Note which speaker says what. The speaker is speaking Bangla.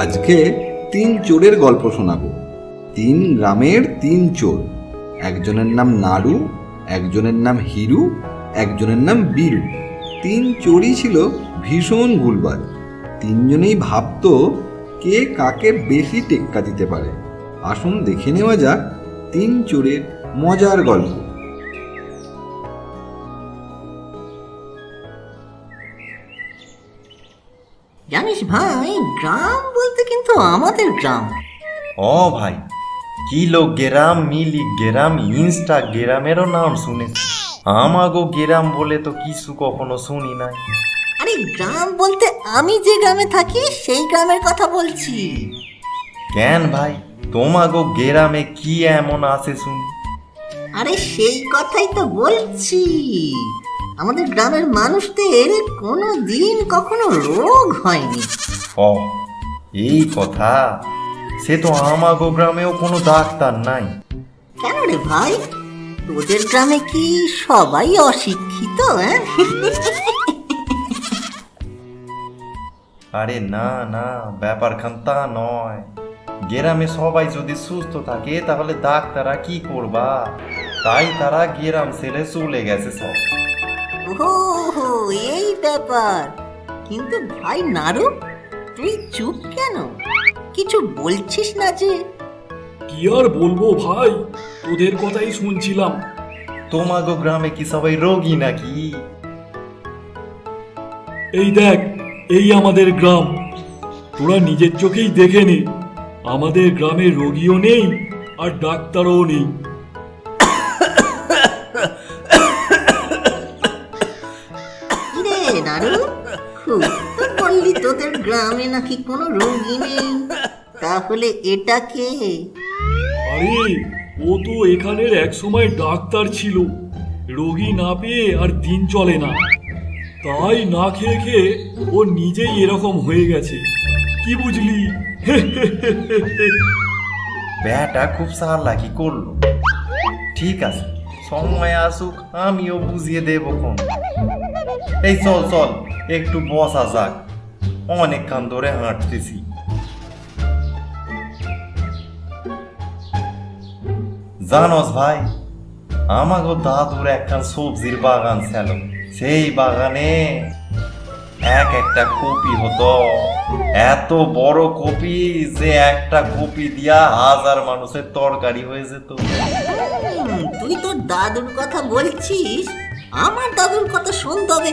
Speaker 1: আজকে তিন চোরের গল্প শোনাবো। তিন গ্রামের তিন চোর। একজনের নাম নাড়ু, একজনের নাম হিরু, একজনের নাম বীরু। তিন চোরই ছিল ভীষণ ভুলবাজ। তিনজনেই ভাবতো কে কাকে বেশি টেক্কা দিতে পারে। আসুন দেখে নেওয়া যাক তিন চোরের মজার গল্প।
Speaker 2: জানিস ভাই, গ্রাম বলতে কিন্তু আমাদের গ্রাম।
Speaker 3: ও ভাই, কিলো গ্রাম, মিলি গ্রাম, ইনস্টাগ্রামেরও নাম শুনেছি। আমাগো গ্রাম বলে তো কিছু কখনো শুনি নাই।
Speaker 2: আরে গ্রাম বলতে আমি যে গ্রামে থাকি সেই গ্রামের কথা বলছি।
Speaker 3: কেন ভাই, তোমাগো গ্রামে কি এমন আছে শুনি?
Speaker 2: আরে সেই কথাই তো বলছি। আমাদের গ্রামের মানুষদের কোনো দিন কখনো রোগ হয়নি।
Speaker 3: ও, এই কথা। সে তো আমাগো গ্রামেও কোনো ডাক্তার নাই।
Speaker 2: কেন রে ভাই, তোদের গ্রামে কি সবাই অশিক্ষিত?
Speaker 3: আরে না না, ব্যাপারখান তা নয়। গ্রামে সবাই যদি সুস্থ থাকে তাহলে ডাক্তাররা কি করবা? তাই তারা গ্রাম ছেড়ে চলে গেছে সব।
Speaker 2: ও এই ব্যাপার। কিন্তু ভাই নাড়ু, তুই চুপ কেন? কিছু বলছিস না যে?
Speaker 4: কি আর বলবো ভাই, তোদের কথাই শুনছিলাম।
Speaker 3: তোমাগো গ্রামে কি সবাই রোগী নাকি?
Speaker 4: এই দেখ, এই আমাদের গ্রাম। তোরা নিজের চোখেই দেখে নে, আমাদের গ্রামে রোগীও নেই আর ডাক্তারও নেই।
Speaker 2: রে নাড়ু, খুব তো বললি তোদের গ্রামে নাকি কোনো রোগী নেই। তাহলে এটা কে?
Speaker 4: আরে ও তো এখানের এক সময় ডাক্তার ছিল। রোগী না পেয়ে আর দিন চলে না, তাই না খেয়ে খেয়ে ও নিজেই এরকম হয়ে গেছে। কি বুঝলি?
Speaker 3: ব্যাটা খুব চালাকি করলো। ঠিক আছে, সময় আসুক আমিও বুঝিয়ে দেবো কোন। এই চল চল, একটু বসা যাক, অনেকক্ষণ ধরে হাঁটতেছি। জানোস ভাই, আমাগো দাদুর একখান সবজির বাগান ছিল। সেই বাগানে এক একটা কপি হতো। এত বড় কপি যে একটা কপি দিয়া 1000 মানুষের তরকারি হয়ে যেত।
Speaker 2: তুই তোর দাদুর কথা বলছিস? আমার দাদুর কথা শুনতে হবে।